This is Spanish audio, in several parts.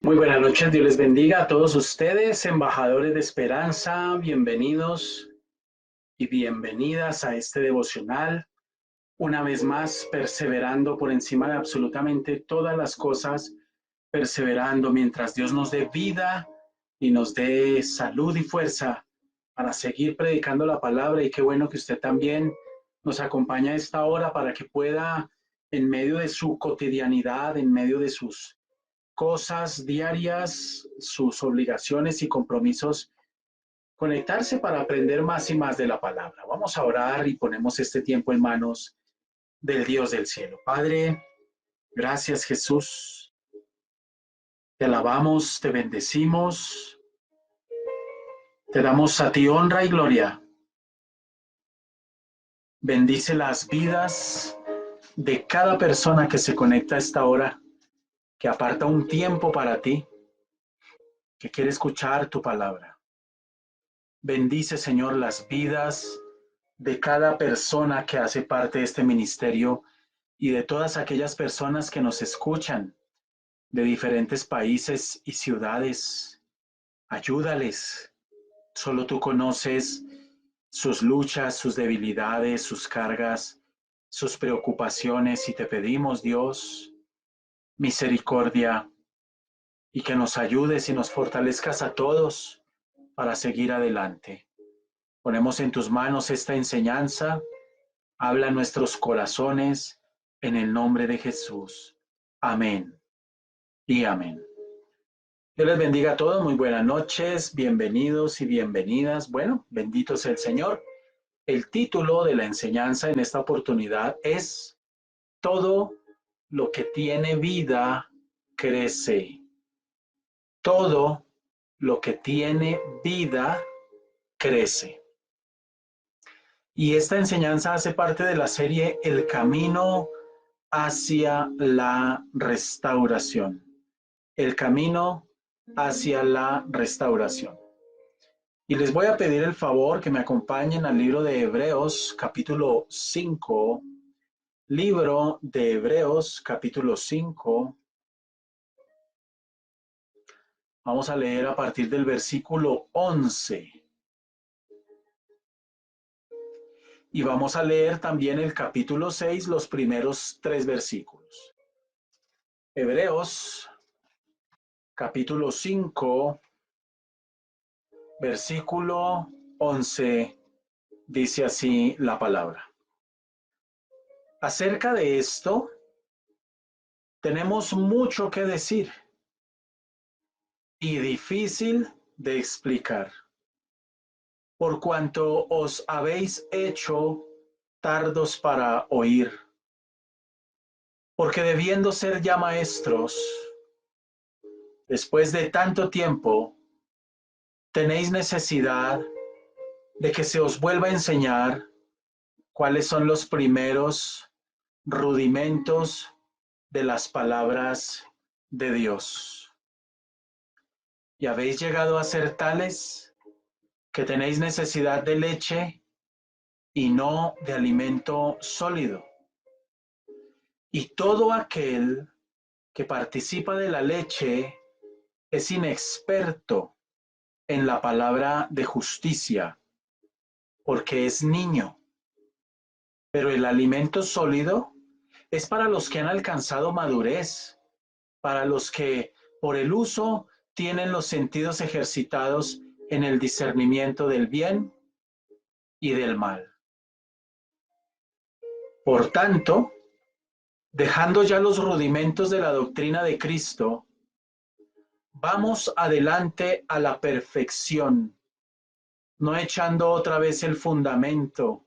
Muy buenas noches, Dios les bendiga a todos ustedes, embajadores de esperanza, bienvenidos y bienvenidas a este devocional. Una vez más, perseverando por encima de absolutamente todas las cosas, perseverando mientras Dios nos dé vida y nos dé salud y fuerza para seguir predicando la palabra. Y qué bueno que usted también nos acompaña a esta hora para que pueda, en medio de su cotidianidad, en medio de sus cosas diarias, sus obligaciones y compromisos, conectarse para aprender más y más de la palabra. Vamos a orar y ponemos este tiempo en manos del Dios del cielo. Padre, gracias Jesús. Te alabamos, te bendecimos, te damos a ti honra y gloria. Bendice las vidas de cada persona que se conecta a esta hora, que aparta un tiempo para ti, que quiere escuchar tu palabra. Bendice, Señor, las vidas de cada persona que hace parte de este ministerio y de todas aquellas personas que nos escuchan de diferentes países y ciudades. Ayúdales. Solo tú conoces sus luchas, sus debilidades, sus cargas, sus preocupaciones y te pedimos, Dios, misericordia y que nos ayudes y nos fortalezcas a todos para seguir adelante. Ponemos en tus manos esta enseñanza. Habla a nuestros corazones en el nombre de Jesús. Amén y amén. Dios les bendiga a todos. Muy buenas noches. Bienvenidos y bienvenidas. Bueno, bendito sea el Señor. El título de la enseñanza en esta oportunidad es Todo lo que tiene vida crece. Todo lo que tiene vida crece. Y esta enseñanza hace parte de la serie El Camino hacia la restauración. El camino hacia la restauración. Y les voy a pedir el favor que me acompañen al libro de Hebreos, capítulo 5. Libro de Hebreos, capítulo 5. Vamos a leer a partir del versículo 11. Y vamos a leer también el capítulo 6, los primeros 3 versículos. Hebreos, capítulo 5, versículo 11, dice así la palabra. Acerca de esto, tenemos mucho que decir y difícil de explicar, por cuanto os habéis hecho tardos para oír, porque debiendo ser ya maestros, después de tanto tiempo, tenéis necesidad de que se os vuelva a enseñar cuáles son los primeros rudimentos de las palabras de Dios. Y habéis llegado a ser tales que tenéis necesidad de leche y no de alimento sólido. Y todo aquel que participa de la leche es inexperto en la palabra de justicia, porque es niño. Pero el alimento sólido es para los que han alcanzado madurez, para los que por el uso tienen los sentidos ejercitados en el discernimiento del bien y del mal. Por tanto, dejando ya los rudimentos de la doctrina de Cristo, vamos adelante a la perfección, no echando otra vez el fundamento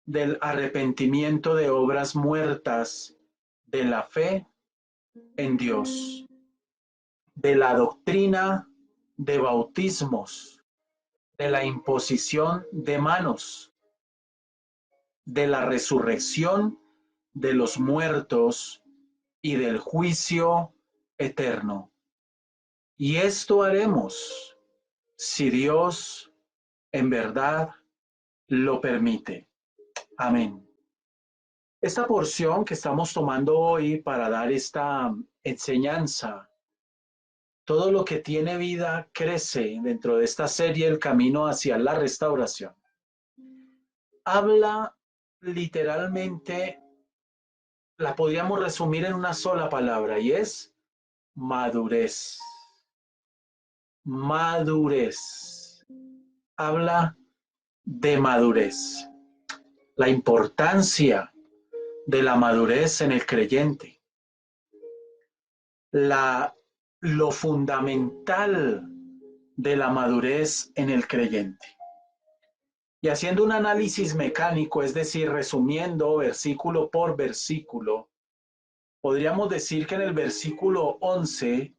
del arrepentimiento de obras muertas, de la fe en Dios, de la doctrina de bautismos, de la imposición de manos, de la resurrección de los muertos y del juicio eterno. Y esto haremos si Dios en verdad lo permite. Amén. Esta porción que estamos tomando hoy para dar esta enseñanza, todo lo que tiene vida crece dentro de esta serie El Camino hacia la Restauración. Habla literalmente, la podríamos resumir en una sola palabra y es madurez. Madurez. Habla de madurez. La importancia de la madurez en el creyente. Lo fundamental de la madurez en el creyente. Y haciendo un análisis mecánico, es decir, resumiendo versículo por versículo, podríamos decir que en el versículo 11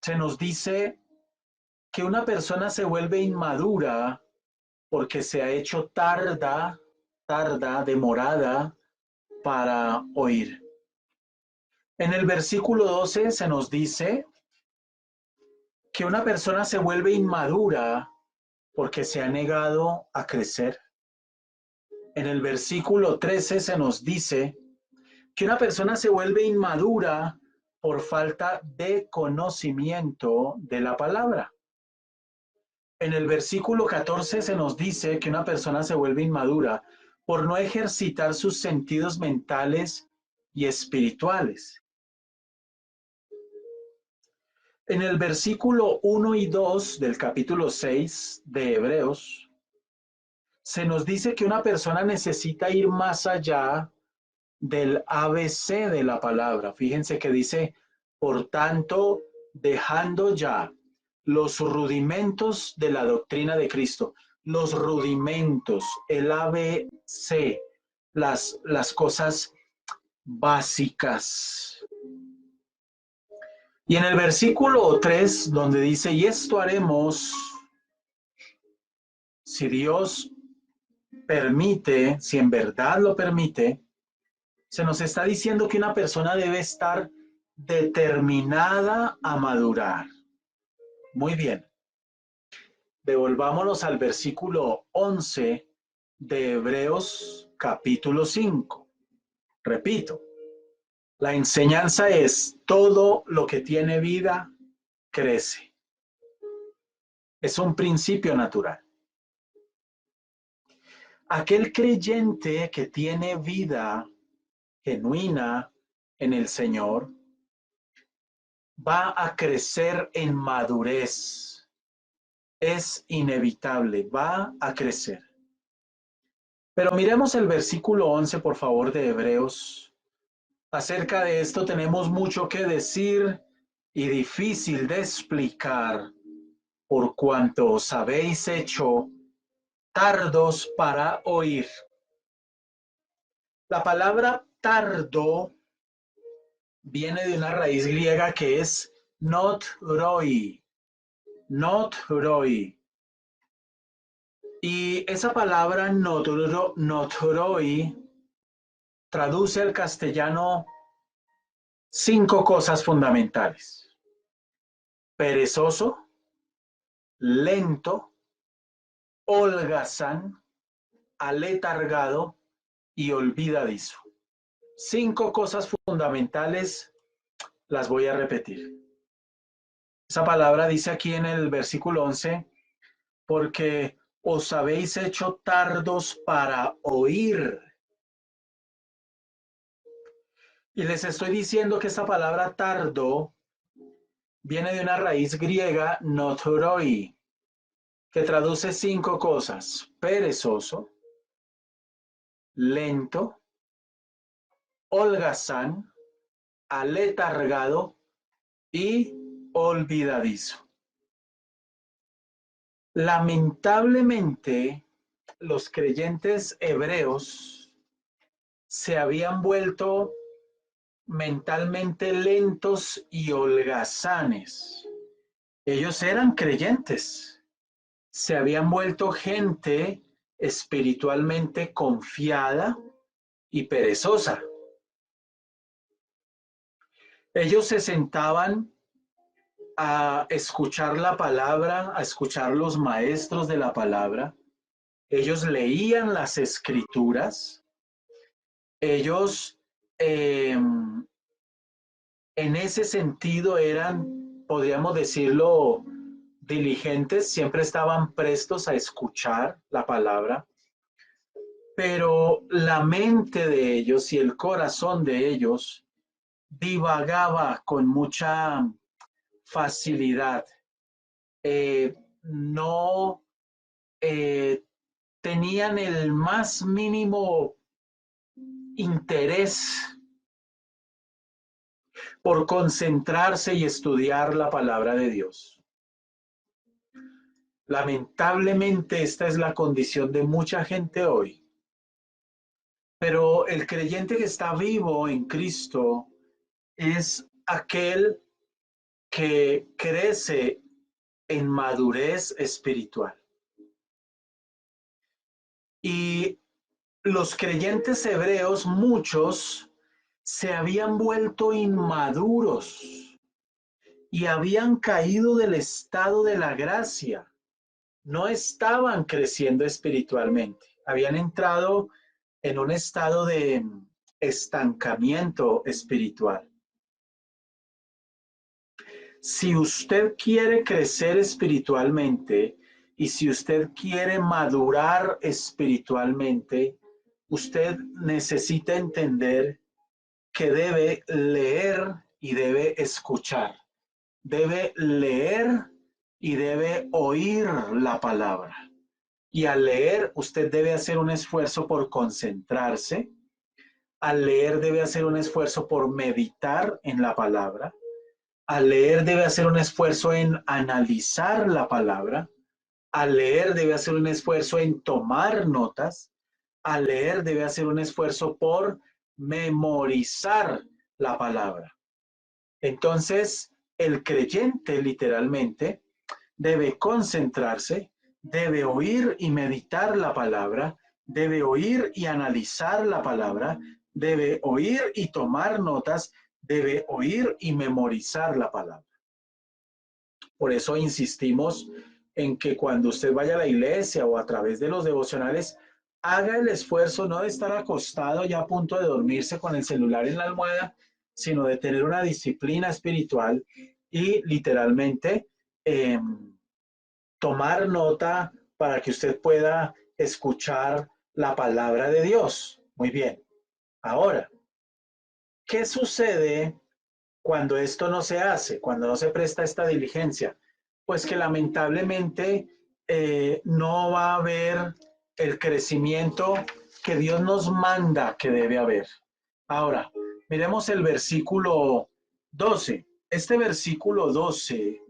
se nos dice que una persona se vuelve inmadura porque se ha hecho demorada para oír. En el versículo 12 se nos dice que una persona se vuelve inmadura porque se ha negado a crecer. En el versículo 13 se nos dice que una persona se vuelve inmadura por falta de conocimiento de la palabra. En el versículo 14 se nos dice que una persona se vuelve inmadura por no ejercitar sus sentidos mentales y espirituales. En el versículo 1 y 2 del capítulo 6 de Hebreos, se nos dice que una persona necesita ir más allá del ABC de la palabra. Fíjense que dice, por tanto, dejando ya los rudimentos de la doctrina de Cristo, los rudimentos, el ABC, las cosas básicas. Y en el versículo 3, donde dice, y esto haremos si Dios permite, si en verdad lo permite, se nos está diciendo que una persona debe estar determinada a madurar. Muy bien. Devolvámonos al versículo 11 de Hebreos capítulo 5. Repito, la enseñanza es todo lo que tiene vida crece. Es un principio natural. Aquel creyente que tiene vida genuina en el Señor va a crecer en madurez. Es inevitable, va a crecer. Pero miremos el versículo 11, por favor, de Hebreos. Acerca de esto tenemos mucho que decir y difícil de explicar, por cuanto os habéis hecho tardos para oír. La palabra tardo viene de una raíz griega que es not roi, not roi. Y esa palabra notoroi traduce al castellano 5 cosas fundamentales: perezoso, lento, holgazán, aletargado y olvidadizo. 5 cosas fundamentales, las voy a repetir. Esa palabra dice aquí en el versículo 11, porque os habéis hecho tardos para oír. Y les estoy diciendo que esta palabra tardo viene de una raíz griega, notoroi, que traduce 5 cosas: perezoso, lento, holgazán, aletargado y olvidadizo. Lamentablemente, los creyentes hebreos se habían vuelto mentalmente lentos y holgazanes. Ellos eran creyentes, se habían vuelto gente espiritualmente confiada y perezosa. Ellos se sentaban a escuchar la palabra, a escuchar los maestros de la palabra. Ellos leían las escrituras, Ellos en ese sentido eran, podríamos decirlo, diligentes, siempre estaban prestos a escuchar la palabra, pero la mente de ellos y el corazón de ellos divagaba con mucha facilidad. No eh, tenían el más mínimo interés por concentrarse y estudiar la palabra de Dios. Lamentablemente esta es la condición de mucha gente hoy, pero el creyente que está vivo en Cristo es aquel que crece en madurez espiritual. Y los creyentes hebreos, muchos, se habían vuelto inmaduros y habían caído del estado de la gracia. No estaban creciendo espiritualmente. Habían entrado en un estado de estancamiento espiritual. Si usted quiere crecer espiritualmente y si usted quiere madurar espiritualmente, usted necesita entender que debe leer y debe escuchar. Debe leer y debe oír la palabra. Y al leer, usted debe hacer un esfuerzo por concentrarse. Al leer debe hacer un esfuerzo por meditar en la palabra. Al leer debe hacer un esfuerzo en analizar la palabra. Al leer debe hacer un esfuerzo en tomar notas. Al leer debe hacer un esfuerzo por memorizar la palabra. Entonces, el creyente literalmente debe concentrarse, debe oír y meditar la palabra, debe oír y analizar la palabra, debe oír y tomar notas, debe oír y memorizar la palabra. Por eso insistimos en que cuando usted vaya a la iglesia o a través de los devocionales, haga el esfuerzo no de estar acostado ya a punto de dormirse con el celular en la almohada, sino de tener una disciplina espiritual y literalmente eh, tomar nota para que usted pueda escuchar la palabra de Dios. Muy bien. Ahora, ¿qué sucede cuando esto no se hace, cuando no se presta esta diligencia? Pues que lamentablemente no va a haber el crecimiento que Dios nos manda que debe haber. Ahora, miremos el versículo 12. Este versículo 12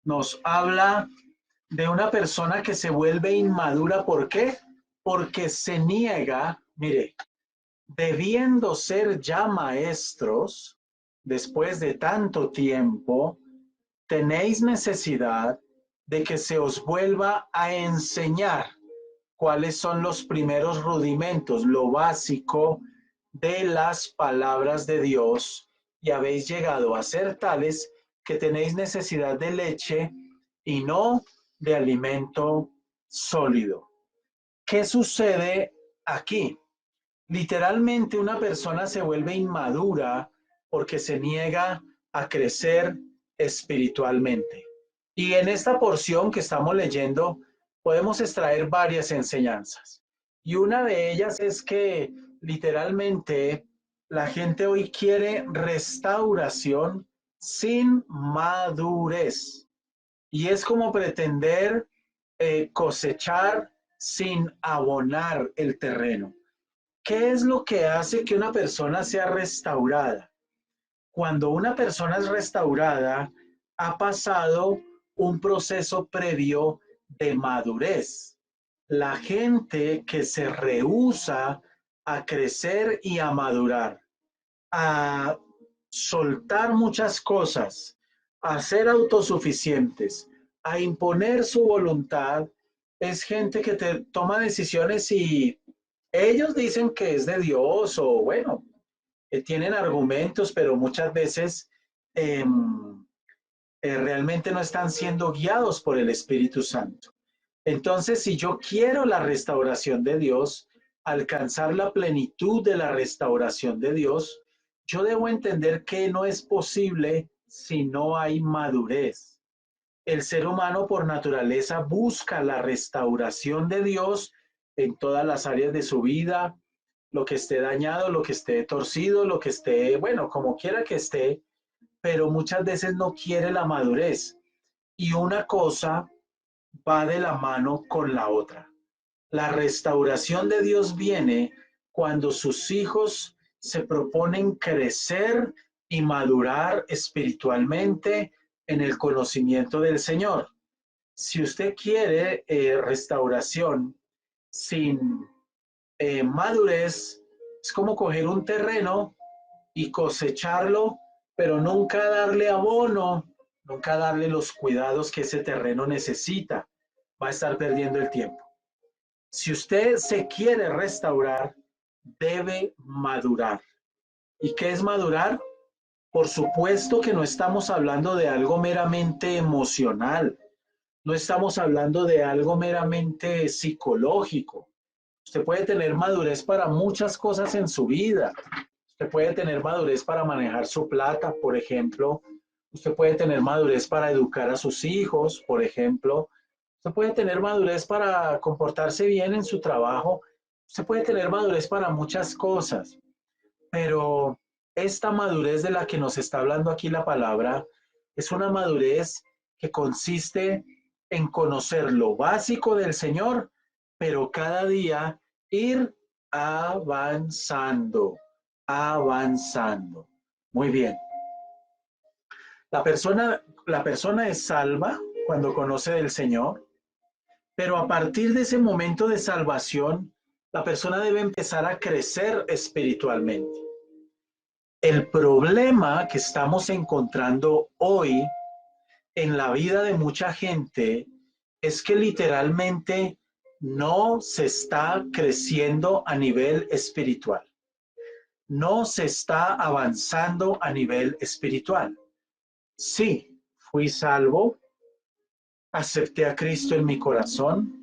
nos habla de una persona que se vuelve inmadura. ¿Por qué? Porque se niega, mire, debiendo ser ya maestros, después de tanto tiempo, tenéis necesidad de que se os vuelva a enseñar cuáles son los primeros rudimentos, lo básico de las palabras de Dios, y habéis llegado a ser tales que tenéis necesidad de leche y no de alimento sólido. ¿Qué sucede aquí? Literalmente una persona se vuelve inmadura porque se niega a crecer espiritualmente. Y en esta porción que estamos leyendo podemos extraer varias enseñanzas. Y una de ellas es que literalmente la gente hoy quiere restauración sin madurez. Y es como pretender cosechar sin abonar el terreno. ¿Qué es lo que hace que una persona sea restaurada? Cuando una persona es restaurada, ha pasado un proceso previo de madurez. La gente que se rehúsa a crecer y a madurar, a soltar muchas cosas, a ser autosuficientes, a imponer su voluntad, es gente que toma decisiones y ellos dicen que es de Dios o bueno, tienen argumentos, pero muchas veces eh, realmente no están siendo guiados por el Espíritu Santo. Entonces, si yo quiero la restauración de Dios, alcanzar la plenitud de la restauración de Dios, yo debo entender que no es posible si no hay madurez. El ser humano por naturaleza busca la restauración de Dios en todas las áreas de su vida, lo que esté dañado, lo que esté torcido, lo que esté, bueno, como quiera que esté, pero muchas veces no quiere la madurez. Y una cosa va de la mano con la otra. La restauración de Dios viene cuando sus hijos se proponen crecer y madurar espiritualmente en el conocimiento del Señor. Si usted quiere restauración sin madurez, es como coger un terreno y cosecharlo, pero nunca darle abono, nunca darle los cuidados que ese terreno necesita. Va a estar perdiendo el tiempo. Si usted se quiere restaurar, debe madurar. ¿Y qué es madurar? Por supuesto que no estamos hablando de algo meramente emocional, no estamos hablando de algo meramente psicológico. Usted puede tener madurez para muchas cosas en su vida. Usted puede tener madurez para manejar su plata, por ejemplo. Usted puede tener madurez para educar a sus hijos, por ejemplo. Usted puede tener madurez para comportarse bien en su trabajo. Usted puede tener madurez para muchas cosas. Pero esta madurez de la que nos está hablando aquí la palabra es una madurez que consiste en conocer lo básico del Señor, pero cada día ir avanzando, avanzando. Muy bien. La persona es salva cuando conoce del Señor, pero a partir de ese momento de salvación, la persona debe empezar a crecer espiritualmente. El problema que estamos encontrando hoy en la vida de mucha gente es que literalmente no se está creciendo a nivel espiritual. No se está avanzando a nivel espiritual. Sí, fui salvo, acepté a Cristo en mi corazón,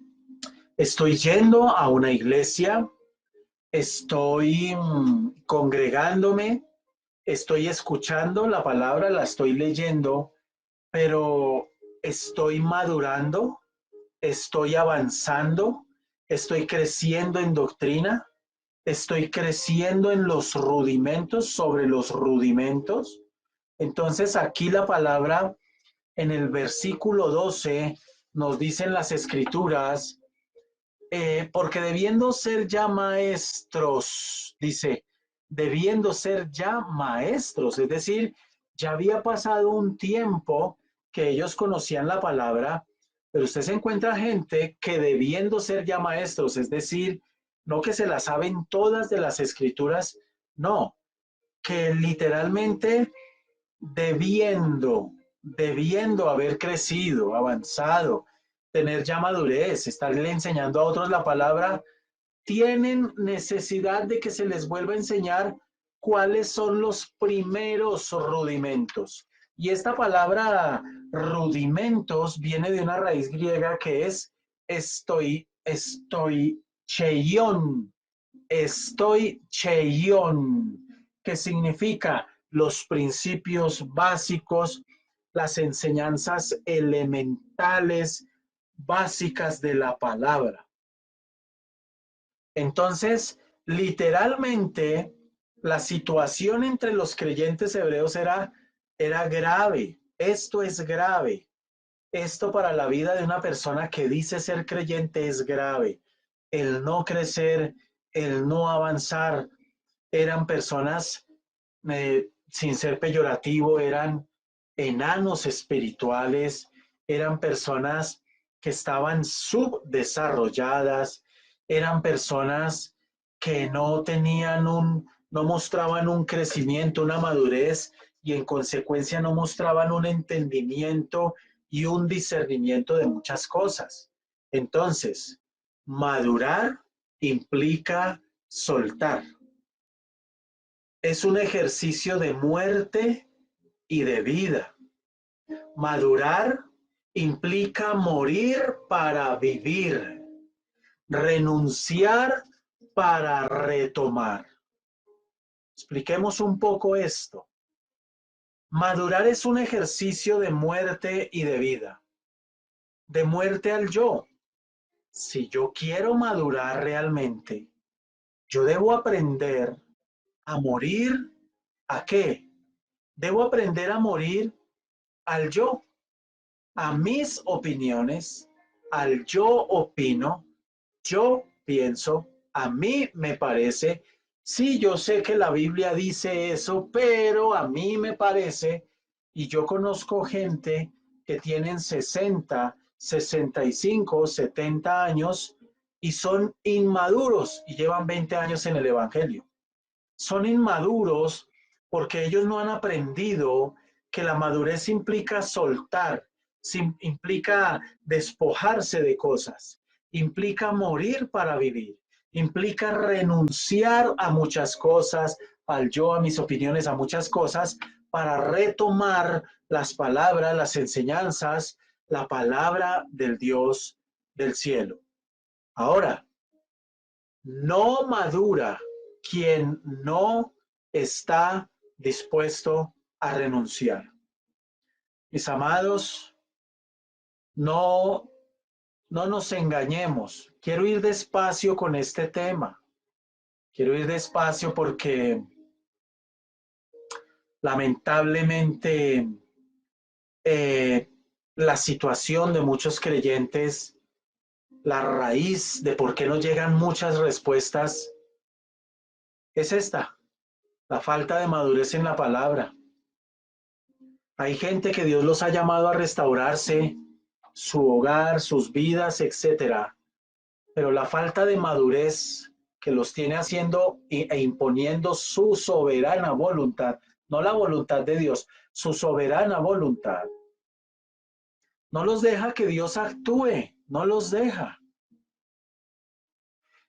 estoy yendo a una iglesia, estoy congregándome, estoy escuchando la palabra, la estoy leyendo, pero estoy madurando, estoy avanzando, estoy creciendo en doctrina, estoy creciendo en los rudimentos, sobre los rudimentos. Entonces aquí la palabra en el versículo 12 nos dicen las escrituras, porque debiendo ser ya maestros, dice, debiendo ser ya maestros, es decir, ya había pasado un tiempo que ellos conocían la palabra, pero usted se encuentra gente que debiendo ser ya maestros, es decir, no que se la saben todas de las escrituras, no, que literalmente debiendo haber crecido, avanzado, tener ya madurez, estarle enseñando a otros la palabra, tienen necesidad de que se les vuelva a enseñar cuáles son los primeros rudimentos. Y esta palabra rudimentos viene de una raíz griega que es cheion, que significa los principios básicos, las enseñanzas elementales, básicas de la palabra. Entonces, literalmente, la situación entre los creyentes hebreos era grave. Esto es grave. Esto para la vida de una persona que dice ser creyente es grave. El no crecer, el no avanzar, eran personas, sin ser peyorativo, eran enanos espirituales, eran personas que estaban subdesarrolladas, eran personas que no mostraban un crecimiento, una madurez y en consecuencia no mostraban un entendimiento y un discernimiento de muchas cosas. Entonces, madurar implica soltar. Es un ejercicio de muerte y de vida. Madurar implica morir para vivir, renunciar para retomar. Expliquemos un poco esto. Madurar es un ejercicio de muerte y de vida, de muerte al yo. Si yo quiero madurar realmente, yo debo aprender a morir. ¿A qué? Debo aprender a morir al yo, a mis opiniones, al yo opino, yo pienso, a mí me parece. Sí, yo sé que la Biblia dice eso, pero a mí me parece, y yo conozco gente que tienen 60, 65, 70 años y son inmaduros y llevan 20 años en el Evangelio. Son inmaduros porque ellos no han aprendido que la madurez implica soltar, implica despojarse de cosas, implica morir para vivir, implica renunciar a muchas cosas, al yo, a mis opiniones, a muchas cosas, para retomar las palabras, las enseñanzas, la palabra del Dios del cielo. Ahora, no madura quien no está dispuesto a renunciar. Mis amados, no, no nos engañemos. Quiero ir despacio con este tema. Quiero ir despacio porque lamentablemente la situación de muchos creyentes, la raíz de por qué no llegan muchas respuestas es esta, la falta de madurez en la palabra. Hay gente que Dios los ha llamado a restaurarse, su hogar, sus vidas, etcétera. Pero la falta de madurez que los tiene haciendo e imponiendo su soberana voluntad, no la voluntad de Dios, su soberana voluntad, no los deja que Dios actúe, no los deja.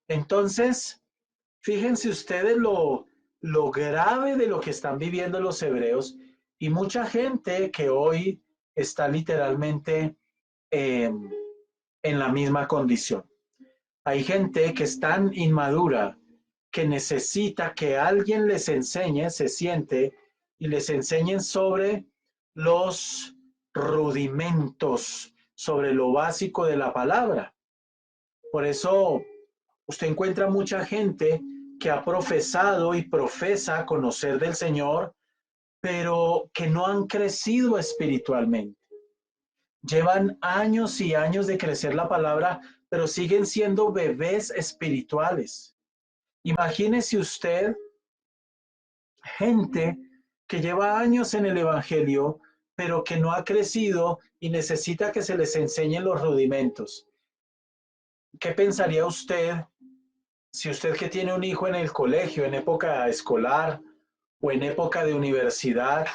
Entonces, fíjense ustedes lo grave de lo que están viviendo los hebreos y mucha gente que hoy está literalmente en la misma condición. Hay gente que es tan inmadura que necesita que alguien les enseñe, se siente y les enseñen sobre los rudimentos, sobre lo básico de la palabra. Por eso usted encuentra mucha gente que ha profesado y profesa conocer del Señor, pero que no han crecido espiritualmente. Llevan años y años de crecer la palabra, pero siguen siendo bebés espirituales. Imagínese usted gente que lleva años en el Evangelio, pero que no ha crecido y necesita que se les enseñen los rudimentos. ¿Qué pensaría usted si usted que tiene un hijo en el colegio, en época escolar o en época de universidad,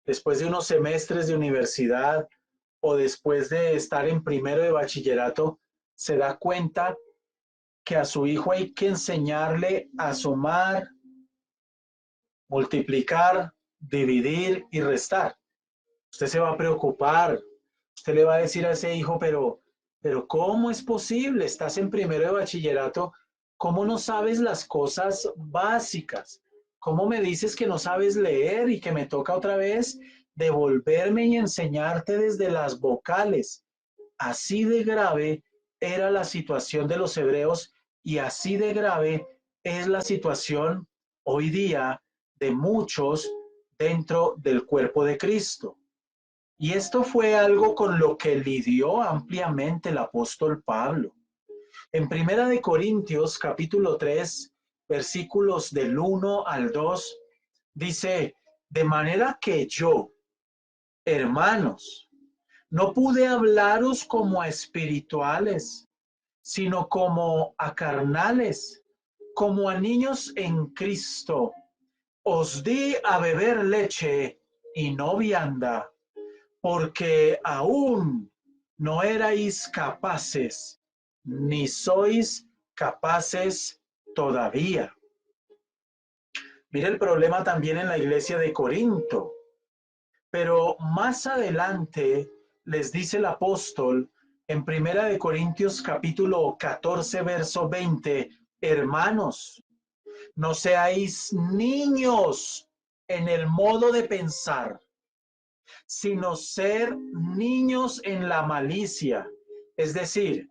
después de unos semestres de universidad o después de estar en primero de bachillerato, se da cuenta que a su hijo hay que enseñarle a sumar, multiplicar, dividir y restar? Usted se va a preocupar, usted le va a decir a ese hijo, pero ¿cómo es posible? Estás en primero de bachillerato, ¿cómo no sabes las cosas básicas? ¿Cómo me dices que no sabes leer y que me toca otra vez devolverme y enseñarte desde las vocales? Así de grave era la situación de los hebreos y así de grave es la situación hoy día de muchos dentro del cuerpo de Cristo. Y esto fue algo con lo que lidió ampliamente el apóstol Pablo. En Primera de Corintios, capítulo 3, versículos del 1 al 2, dice, de manera que yo, hermanos, no pude hablaros como a espirituales, sino como a carnales, como a niños en Cristo. Os di a beber leche y no vianda, porque aún no erais capaces, ni sois capaces todavía. Mire el problema también en la iglesia de Corinto. Pero más adelante les dice el apóstol en Primera de Corintios capítulo 14, verso 20, Hermanos, no seáis niños en el modo de pensar, sino ser niños en la malicia. Es decir,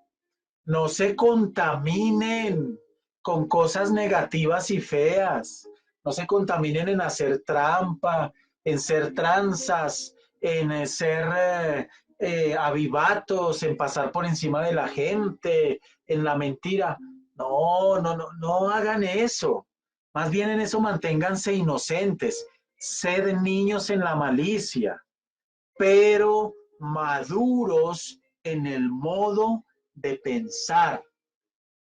no se contaminen con cosas negativas y feas. No se contaminen en hacer trampa, en ser tranzas, en ser avivatos, en pasar por encima de la gente, en la mentira. No, no, no, no hagan eso. Más bien en eso manténganse inocentes. Sed niños en la malicia, pero maduros en el modo de pensar.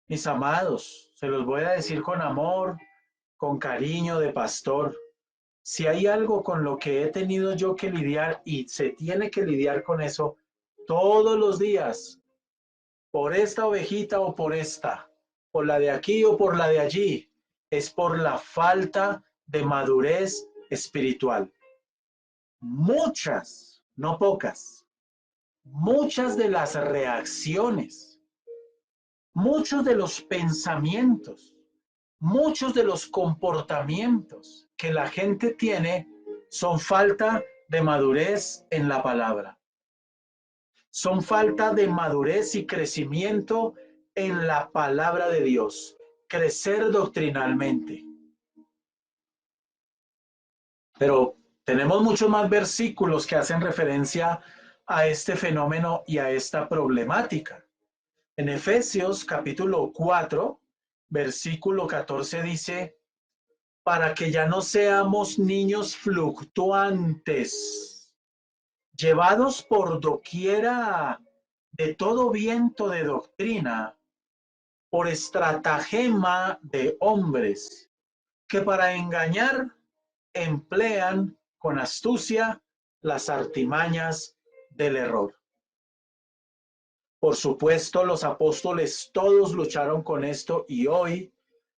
Mis amados, se los voy a decir con amor, con cariño de pastor. Si hay algo con lo que he tenido yo que lidiar y se tiene que lidiar con eso todos los días, por esta ovejita o por esta, por la de aquí o por la de allí, es por la falta de madurez espiritual. Muchas, no pocas, muchas de las reacciones, muchos de los pensamientos, muchos de los comportamientos que la gente tiene son falta de madurez en la palabra. Son falta de madurez y crecimiento en la palabra de Dios. Crecer doctrinalmente. Pero tenemos muchos más versículos que hacen referencia a este fenómeno y a esta problemática. En Efesios capítulo 4, versículo 14 dice: para que ya no seamos niños fluctuantes, llevados por doquiera de todo viento de doctrina, por estratagema de hombres, que para engañar emplean con astucia las artimañas del error. Por supuesto, los apóstoles todos lucharon con esto y hoy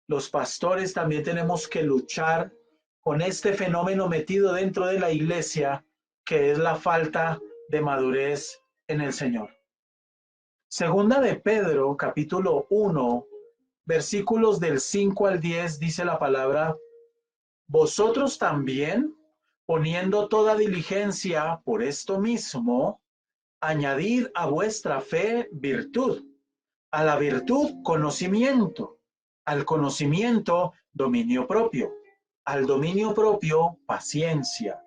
los pastores también tenemos que luchar con este fenómeno metido dentro de la iglesia, que es la falta de madurez en el Señor. Segunda de Pedro, capítulo 1, versículos del 5 al 10, dice la palabra: vosotros también, poniendo toda diligencia por esto mismo, añadid a vuestra fe virtud, a la virtud conocimiento, al conocimiento dominio propio, al dominio propio paciencia,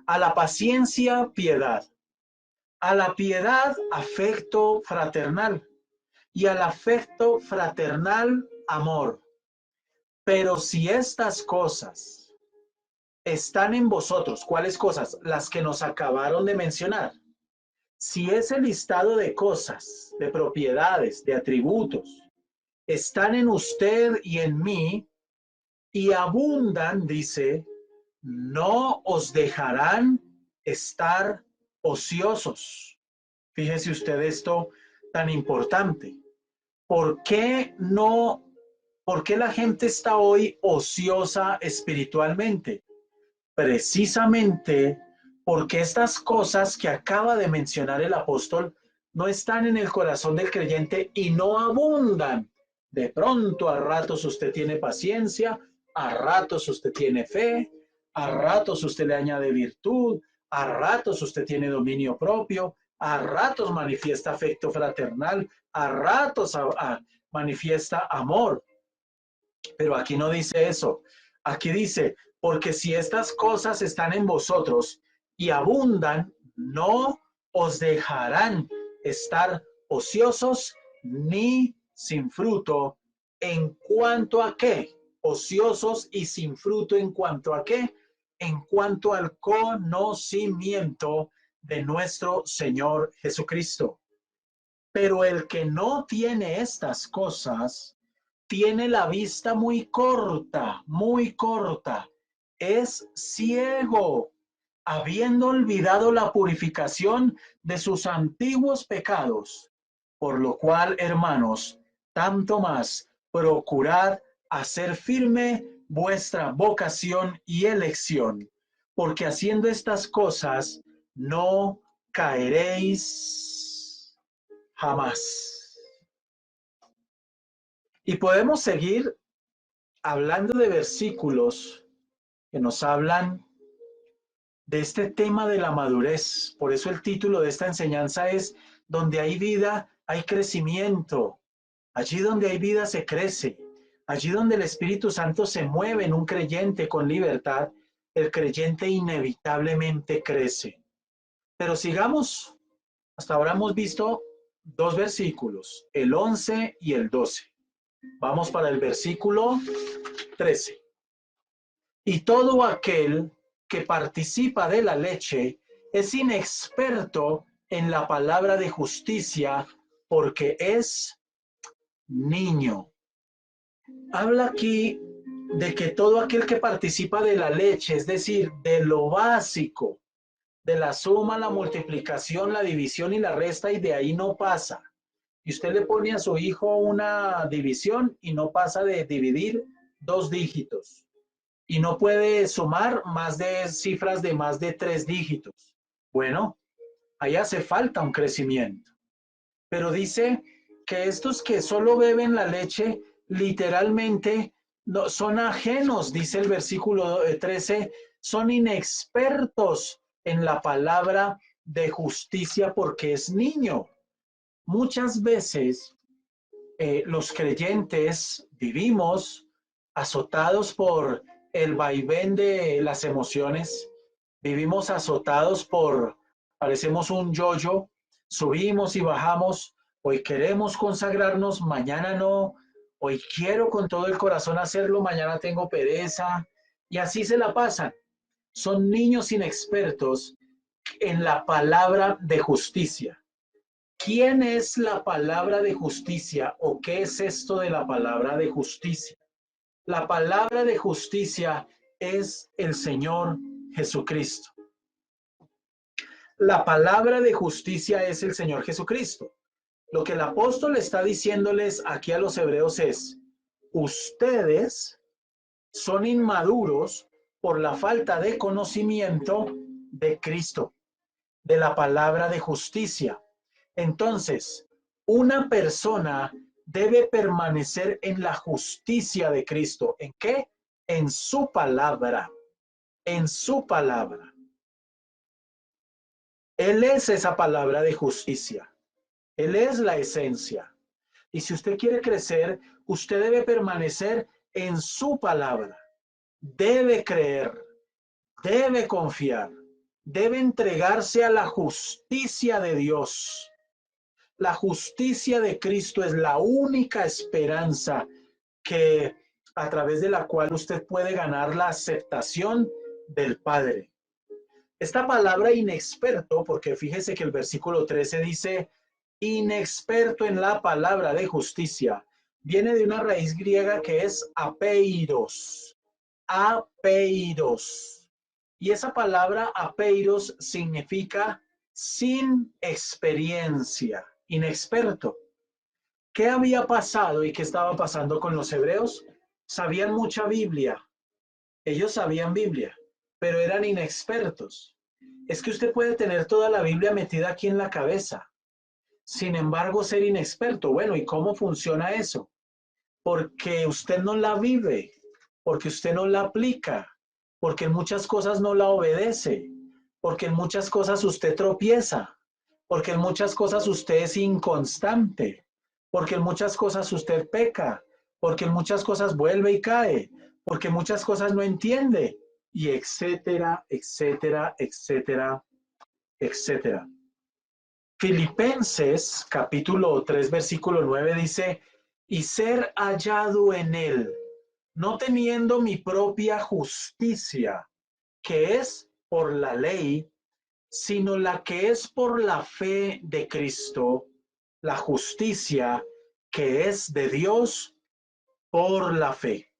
a la paciencia piedad, a la piedad afecto fraternal y al afecto fraternal amor. Pero si estas cosas están en vosotros, ¿cuáles cosas? Las que nos acabaron de mencionar. Si ese listado de cosas, de propiedades, de atributos, están en usted y en mí y abundan, dice, no os dejarán estar ociosos. Fíjese usted esto tan importante. ¿Por qué no? ¿Por qué la gente está hoy ociosa espiritualmente? Precisamente porque estas cosas que acaba de mencionar el apóstol no están en el corazón del creyente y no abundan. De pronto a ratos usted tiene paciencia, a ratos usted tiene fe, a ratos usted le añade virtud, a ratos usted tiene dominio propio, a ratos manifiesta afecto fraternal, a ratos manifiesta amor. Pero aquí no dice eso. Aquí dice: porque si estas cosas están en vosotros y abundan, no os dejarán estar ociosos ni sin fruto. ¿En cuanto a qué? Ociosos y sin fruto. ¿En cuanto a qué? En cuanto al conocimiento de nuestro Señor Jesucristo. Pero el que no tiene estas cosas tiene la vista muy corta, muy corta. Es ciego, habiendo olvidado la purificación de sus antiguos pecados. Por lo cual, hermanos, tanto más procurad hacer firme vuestra vocación y elección, porque haciendo estas cosas no caeréis jamás. Y podemos seguir hablando de versículos que nos hablan de este tema de la madurez. Por eso el título de esta enseñanza es: donde hay vida, hay crecimiento. Allí donde hay vida se crece. Allí donde el Espíritu Santo se mueve en un creyente con libertad, el creyente inevitablemente crece. Pero sigamos. Hasta ahora hemos visto dos versículos, el 11 y el 12. Vamos para el versículo 13. Y todo aquel que participa de la leche es inexperto en la palabra de justicia, porque es niño. Habla aquí de que todo aquel que participa de la leche, es decir, de lo básico, de la suma, la multiplicación, la división y la resta, y de ahí no pasa. Y usted le pone a su hijo una división y no pasa de dividir 2 dígitos. Y no puede sumar más de cifras de más de 3 dígitos. Bueno, ahí hace falta un crecimiento. Pero dice que estos que solo beben la leche, literalmente no, son ajenos, dice el versículo 13, son inexpertos en la palabra de justicia porque es niño. Muchas veces los creyentes vivimos azotados por el vaivén de las emociones, vivimos azotados por, parecemos un yoyo, subimos y bajamos, hoy queremos consagrarnos, mañana no, hoy quiero con todo el corazón hacerlo, mañana tengo pereza, y así se la pasan. Son niños inexpertos en la palabra de justicia. ¿Quién es la palabra de justicia o qué es esto de la palabra de justicia? La palabra de justicia es el Señor Jesucristo. La palabra de justicia es el Señor Jesucristo. Lo que el apóstol está diciéndoles aquí a los hebreos es: ustedes son inmaduros por la falta de conocimiento de Cristo, de la palabra de justicia. Entonces, una persona debe permanecer en la justicia de Cristo. ¿En qué? En su palabra. En su palabra. Él es esa palabra de justicia. Él es la esencia. Y si usted quiere crecer, usted debe permanecer en su palabra. Debe creer, debe confiar, debe entregarse a la justicia de Dios. La justicia de Cristo es la única esperanza que a través de la cual usted puede ganar la aceptación del Padre. Esta palabra inexperto, porque fíjese que el versículo 13 dice inexperto en la palabra de justicia, viene de una raíz griega que es apeiros. Apeiros. Y esa palabra apeiros significa sin experiencia, inexperto. ¿Qué había pasado y qué estaba pasando con los hebreos? Sabían mucha Biblia, ellos sabían Biblia, pero eran inexpertos. Es que usted puede tener toda la Biblia metida aquí en la cabeza, sin embargo ser inexperto. Bueno, ¿y cómo funciona eso? Porque usted no la vive, porque usted no la aplica, porque en muchas cosas no la obedece, porque en muchas cosas usted tropieza, porque en muchas cosas usted es inconstante, porque en muchas cosas usted peca, porque en muchas cosas vuelve y cae, porque muchas cosas no entiende, y etcétera, etcétera, etcétera, etcétera. Filipenses capítulo 3 versículo 9 dice: y ser hallado en él, no teniendo mi propia justicia, que es por la ley, sino la que es por la fe de Cristo, la justicia que es de Dios por la fe.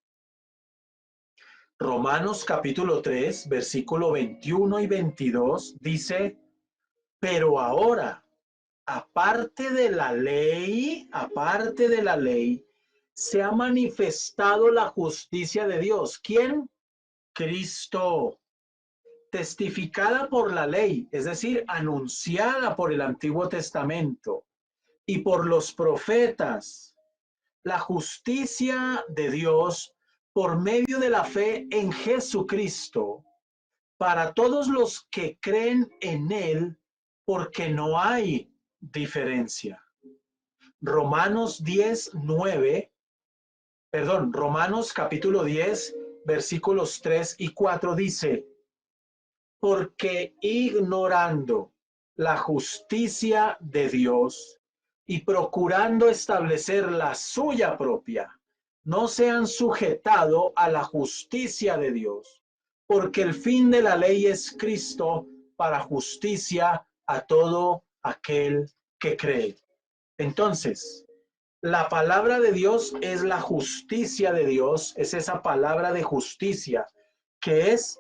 Romanos capítulo 3 versículo 21 y 22 dice: pero ahora, aparte de la ley, se ha manifestado la justicia de Dios. ¿Quién? Cristo, testificada por la ley, es decir, anunciada por el Antiguo Testamento y por los profetas, la justicia de Dios por medio de la fe en Jesucristo para todos los que creen en Él, porque no hay diferencia. Romanos capítulo 10, versículos 3 y 4 dice, porque ignorando la justicia de Dios y procurando establecer la suya propia, no se han sujetado a la justicia de Dios, porque el fin de la ley es Cristo para justicia a todo aquel que cree. Entonces, la palabra de Dios es la justicia de Dios, es esa palabra de justicia que es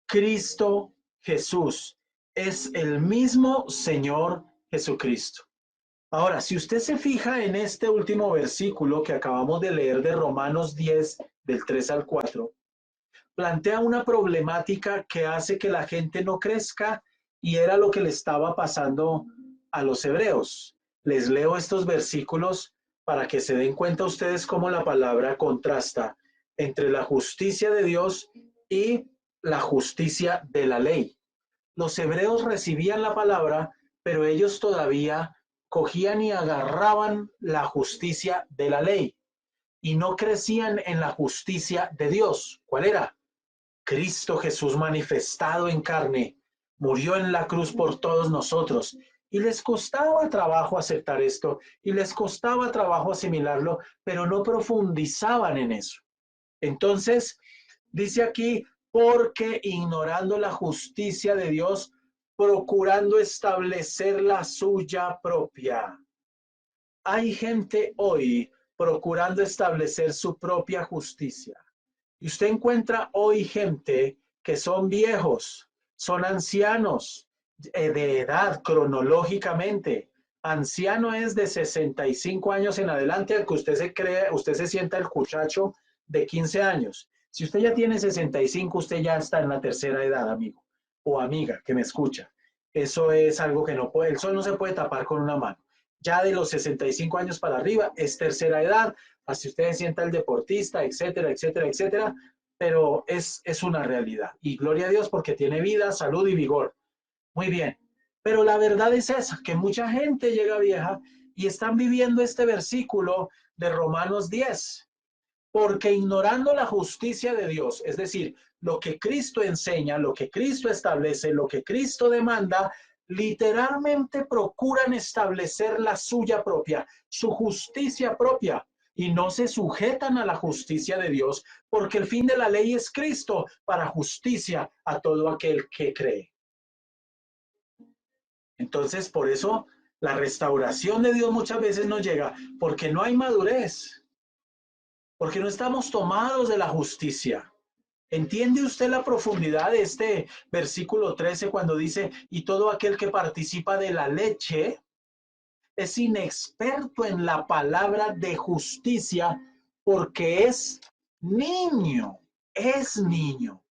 Cristo Jesús. Es el mismo Señor Jesucristo. Ahora, si usted se fija en este último versículo que acabamos de leer de Romanos 10, del 3 al 4, plantea una problemática que hace que la gente no crezca y era lo que le estaba pasando a los hebreos. Les leo estos versículos para que se den cuenta ustedes cómo la palabra contrasta entre la justicia de Dios y la justicia de la ley. Los hebreos recibían la palabra, pero ellos todavía cogían y agarraban la justicia de la ley y no crecían en la justicia de Dios. ¿Cuál era? Cristo Jesús manifestado en carne, murió en la cruz por todos nosotros. Y les costaba trabajo aceptar esto, y les costaba trabajo asimilarlo, pero no profundizaban en eso. Entonces, dice aquí, porque ignorando la justicia de Dios, procurando establecer la suya propia. Hay gente hoy procurando establecer su propia justicia. Y usted encuentra hoy gente que son viejos, son ancianos de edad cronológicamente. Anciano es de 65 años en adelante, al que usted se sienta el muchacho de 15 años. Si usted ya tiene 65, usted ya está en la tercera edad, amigo o amiga que me escucha. Eso es algo que no puede, el sol no se puede tapar con una mano. Ya de los 65 años para arriba es tercera edad, así usted se sienta el deportista, etcétera, etcétera, etcétera, pero es una realidad. Y gloria a Dios porque tiene vida, salud y vigor. Muy bien. Pero la verdad es esa, que mucha gente llega vieja y están viviendo este versículo de Romanos 10, porque ignorando la justicia de Dios, es decir, lo que Cristo enseña, lo que Cristo establece, lo que Cristo demanda, literalmente procuran establecer la suya propia, su justicia propia, y no se sujetan a la justicia de Dios, porque el fin de la ley es Cristo para justicia a todo aquel que cree. Entonces, por eso la restauración de Dios muchas veces no llega, porque no hay madurez, porque no estamos tomados de la justicia. ¿Entiende usted la profundidad de este versículo 13 cuando dice, y todo aquel que participa de la leche es inexperto en la palabra de justicia porque es niño, es niño?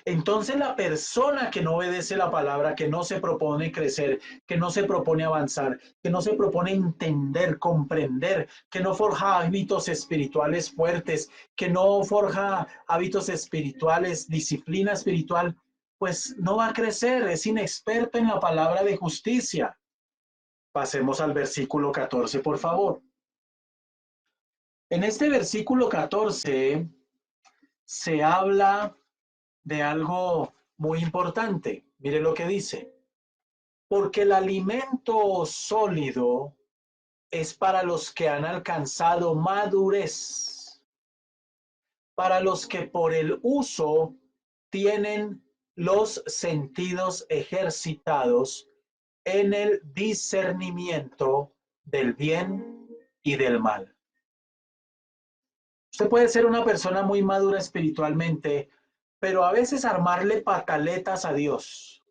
Entonces la persona que no obedece la palabra, que no se propone crecer, que no se propone avanzar, que no se propone entender, comprender, que no forja hábitos espirituales fuertes, que no forja hábitos espirituales, disciplina espiritual, pues no va a crecer, es inexperto en la palabra de justicia. Pasemos al versículo 14, por favor. En este versículo 14 se habla de algo muy importante. Mire lo que dice. Porque el alimento sólido es para los que han alcanzado madurez, para los que por el uso tienen los sentidos ejercitados en el discernimiento del bien y del mal. Usted puede ser una persona muy madura espiritualmente, pero a veces armarle pataletas a Dios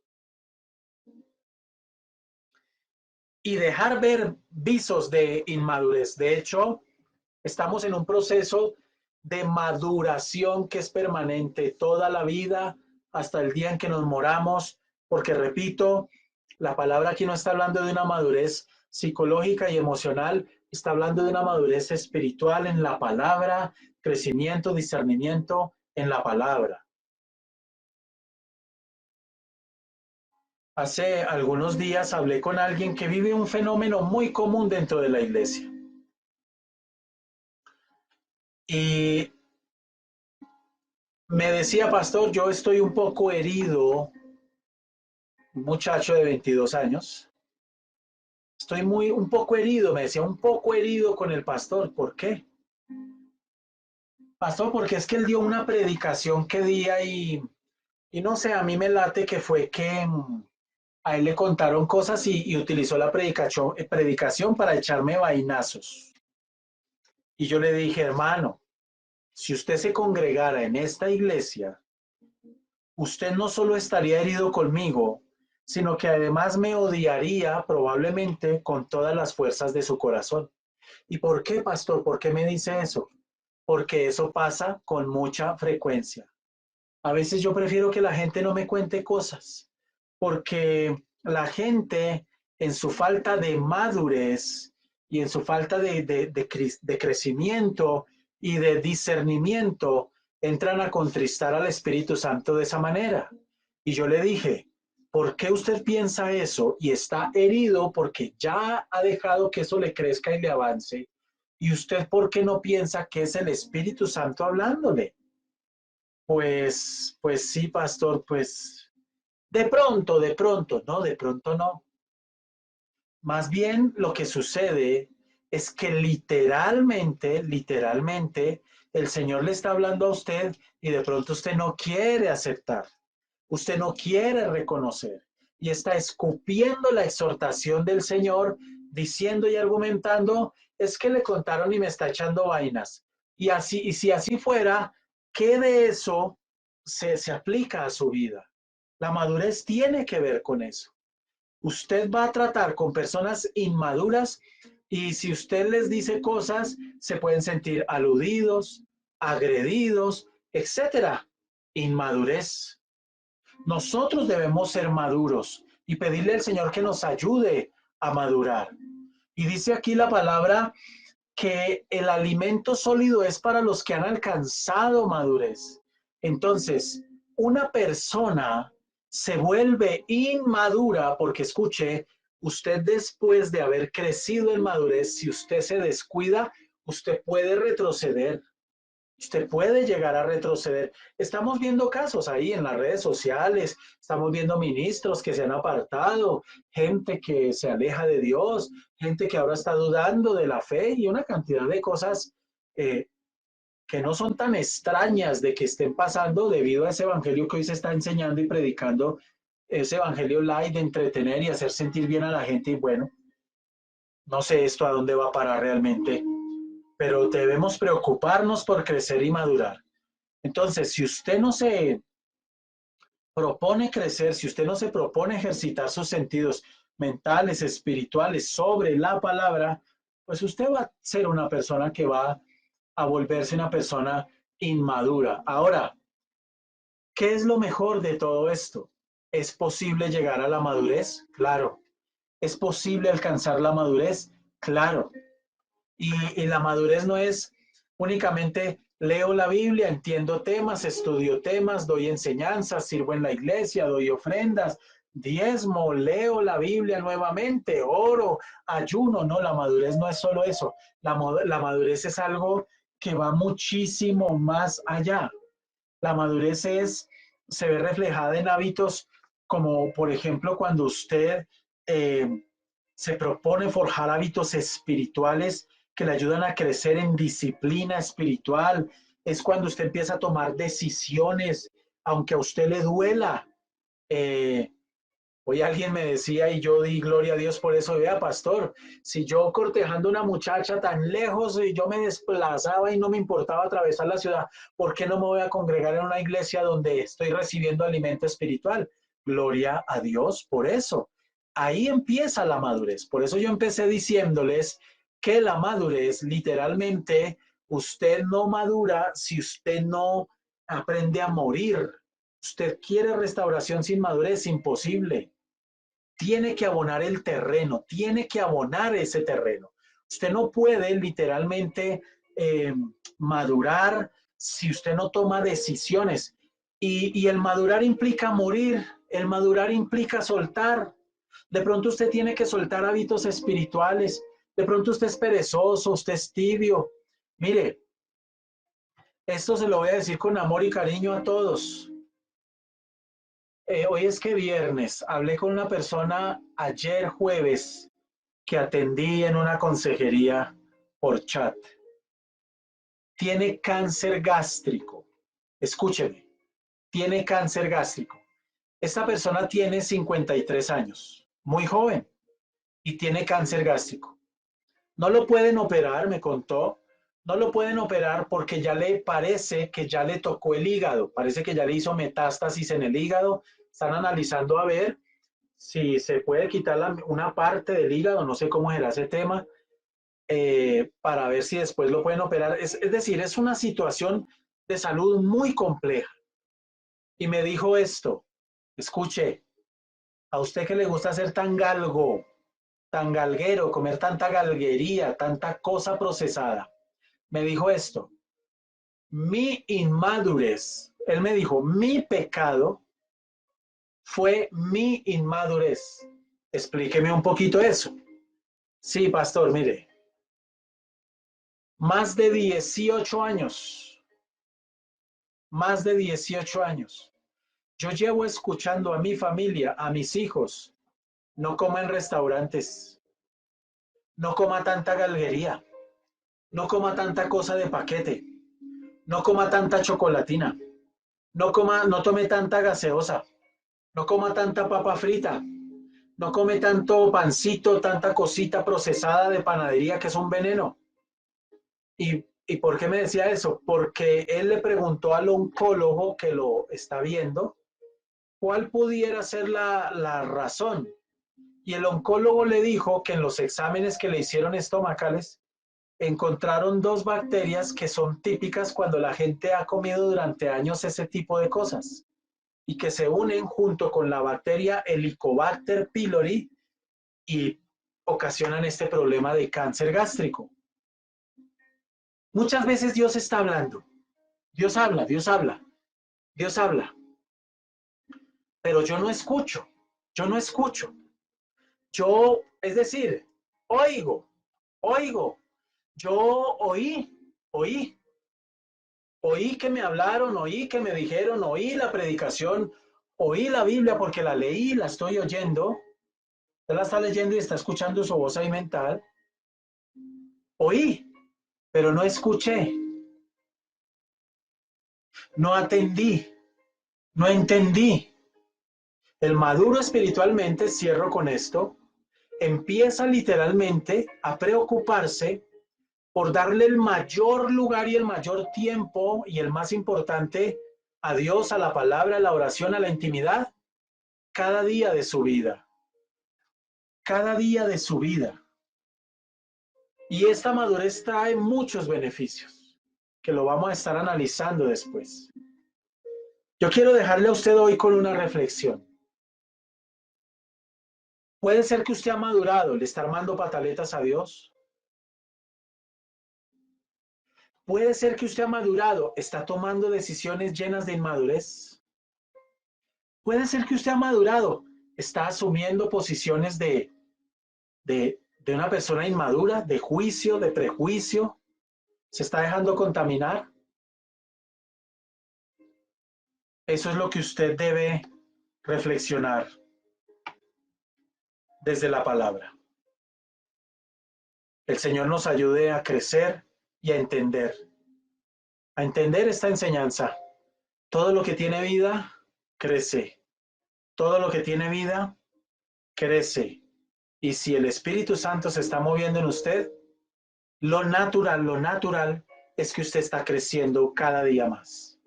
y dejar ver visos de inmadurez. De hecho, estamos en un proceso de maduración que es permanente toda la vida hasta el día en que nos moramos, porque repito, la palabra aquí no está hablando de una madurez psicológica y emocional, Está hablando de una madurez espiritual en la palabra, crecimiento, discernimiento en la palabra. Hace algunos días hablé con alguien que vive un fenómeno muy común dentro de la iglesia. Y me decía, pastor, yo estoy un poco herido, un muchacho de 22 años. Estoy un poco herido, me decía, un poco herido con el pastor. ¿Por qué? Pastor, porque es que él dio una predicación que día y no sé, a mí me late que fue que a él le contaron cosas y utilizó la predicación para echarme vainazos. Y yo le dije, hermano, si usted se congregara en esta iglesia, usted no solo estaría herido conmigo, sino que además me odiaría probablemente con todas las fuerzas de su corazón. ¿Y por qué, pastor? ¿Por qué me dice eso? Porque eso pasa con mucha frecuencia. A veces yo prefiero que la gente no me cuente cosas, porque la gente en su falta de madurez y en su falta de crecimiento y de discernimiento entran a contristar al Espíritu Santo de esa manera. Y yo le dije, ¿por qué usted piensa eso y está herido porque ya ha dejado que eso le crezca y le avance? ¿Y usted por qué no piensa que es el Espíritu Santo hablándole? Pues sí, pastor, pues de pronto, no, de pronto no. Más bien lo que sucede es que literalmente, el Señor le está hablando a usted y de pronto usted no quiere aceptar, usted no quiere reconocer y está escupiendo la exhortación del Señor, diciendo y argumentando, es que le contaron y me está echando vainas. Y así, y si así fuera, ¿qué de eso se aplica a su vida? La madurez tiene que ver con eso. Usted va a tratar con personas inmaduras y si usted les dice cosas, se pueden sentir aludidos, agredidos, etcétera. Inmadurez. Nosotros debemos ser maduros y pedirle al Señor que nos ayude a madurar. Y dice aquí la palabra que el alimento sólido es para los que han alcanzado madurez. Entonces, una persona se vuelve inmadura porque escuche, usted después de haber crecido en madurez, si usted se descuida, usted puede retroceder. Usted puede llegar a retroceder. Estamos viendo casos ahí en las redes sociales, estamos viendo ministros que se han apartado, gente que se aleja de Dios, gente que ahora está dudando de la fe y una cantidad de cosas eh, que no son tan extrañas de que estén pasando debido a ese evangelio que hoy se está enseñando y predicando, ese evangelio light de entretener y hacer sentir bien a la gente. Y bueno, no sé esto a dónde va a parar realmente, pero debemos preocuparnos por crecer y madurar. Entonces, si usted no se propone crecer, si usted no se propone ejercitar sus sentidos mentales, espirituales sobre la palabra, pues usted va a ser una persona que va a volverse una persona inmadura. Ahora, ¿qué es lo mejor de todo esto? ¿Es posible llegar a la madurez? Claro. ¿Es posible alcanzar la madurez? Claro. Y la madurez no es únicamente leo la Biblia, entiendo temas, estudio temas, doy enseñanzas, sirvo en la iglesia, doy ofrendas, diezmo, leo la Biblia nuevamente, oro, ayuno. No, la madurez no es solo eso. La madurez es algo que va muchísimo más allá. La madurez se ve reflejada en hábitos como, por ejemplo, cuando usted eh, se propone forjar hábitos espirituales que le ayudan a crecer en disciplina espiritual. Es cuando usted empieza a tomar decisiones, aunque a usted le duela. Eh, Hoy alguien me decía y yo di gloria a Dios por eso, vea, pastor, si yo cortejando una muchacha tan lejos y yo me desplazaba y no me importaba atravesar la ciudad, ¿por qué no me voy a congregar en una iglesia donde estoy recibiendo alimento espiritual? Gloria a Dios por eso. Ahí empieza la madurez. Por eso yo empecé diciéndoles que la madurez, literalmente, usted no madura si usted no aprende a morir. Usted quiere restauración sin madurez, imposible. Tiene que abonar el terreno, tiene que abonar ese terreno. Usted no puede literalmente eh, madurar si usted no toma decisiones. Y el madurar implica morir, el madurar implica soltar. De pronto usted tiene que soltar hábitos espirituales. De pronto usted es perezoso, usted es tibio. Mire, esto se lo voy a decir con amor y cariño a todos. Hoy es que viernes, hablé con una persona ayer jueves que atendí en una consejería por chat. Tiene cáncer gástrico. Escúcheme, tiene cáncer gástrico. Esta persona tiene 53 años, muy joven, y tiene cáncer gástrico. No lo pueden operar, me contó. No lo pueden operar porque ya le parece que ya le tocó el hígado. Parece que ya le hizo metástasis en el hígado. Están analizando a ver si se puede quitar una parte del hígado. No sé cómo será ese tema. Para ver si después lo pueden operar. Es decir, es una situación de salud muy compleja. Y me dijo esto, escuche, a usted que le gusta ser tan galgo, tan galguero, comer tanta galguería, tanta cosa procesada, me dijo esto, mi inmadurez, él me dijo, mi pecado fue mi inmadurez. Explíqueme un poquito eso. Sí, pastor, mire, más de 18 años, más de 18 años. Yo llevo escuchando a mi familia, a mis hijos, no coma en restaurantes, no coma tanta galguería, no coma tanta cosa de paquete, no coma tanta chocolatina, no tome tanta gaseosa, no coma tanta papa frita, no come tanto pancito, tanta cosita procesada de panadería que es un veneno. ¿Y por qué me decía eso? Porque él le preguntó al oncólogo que lo está viendo cuál pudiera ser la razón. Y el oncólogo le dijo que en los exámenes que le hicieron estomacales encontraron dos bacterias que son típicas cuando la gente ha comido durante años ese tipo de cosas y que se unen junto con la bacteria Helicobacter pylori y ocasionan este problema de cáncer gástrico. Muchas veces Dios está hablando. Dios habla, Dios habla, Dios habla, pero yo no escucho, yo no escucho. Yo, es decir, oigo, oigo, yo oí que me hablaron, oí que me dijeron, oí la predicación, oí la Biblia porque la leí, la estoy oyendo, usted la está leyendo y está escuchando su voz ahí mental, oí, pero no escuché, no atendí, no entendí. El maduro espiritualmente, cierro con esto, empieza literalmente a preocuparse por darle el mayor lugar y el mayor tiempo y el más importante a Dios, a la palabra, a la oración, a la intimidad, cada día de su vida, cada día de su vida. Y esta madurez trae muchos beneficios, que lo vamos a estar analizando después. Yo quiero dejarle a usted hoy con una reflexión. Puede ser que usted ha madurado, le está armando pataletas a Dios. Puede ser que usted ha madurado, está tomando decisiones llenas de inmadurez. Puede ser que usted ha madurado, está asumiendo posiciones de una persona inmadura, de juicio, de prejuicio, se está dejando contaminar. Eso es lo que usted debe reflexionar desde la palabra. El Señor nos ayude a crecer y a entender esta enseñanza. Todo lo que tiene vida, crece. Todo lo que tiene vida, crece. Y si el Espíritu Santo se está moviendo en usted, lo natural es que usted está creciendo cada día más.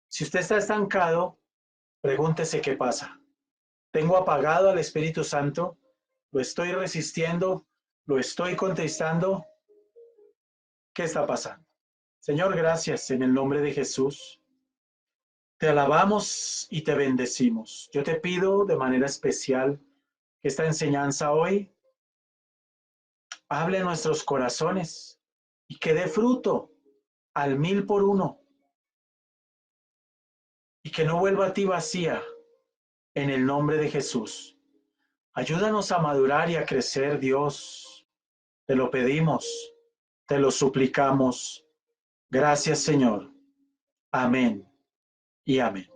Si usted está estancado, pregúntese qué pasa. ¿Tengo apagado al Espíritu Santo? ¿Lo estoy resistiendo? ¿Lo estoy contestando? ¿Qué está pasando? Señor, gracias en el nombre de Jesús. Te alabamos y te bendecimos. Yo te pido de manera especial que esta enseñanza hoy hable a nuestros corazones y que dé fruto al 1000 por 1 y que no vuelva a ti vacía en el nombre de Jesús. Ayúdanos a madurar y a crecer, Dios. Te lo pedimos, te lo suplicamos. Gracias, Señor. Amén y amén.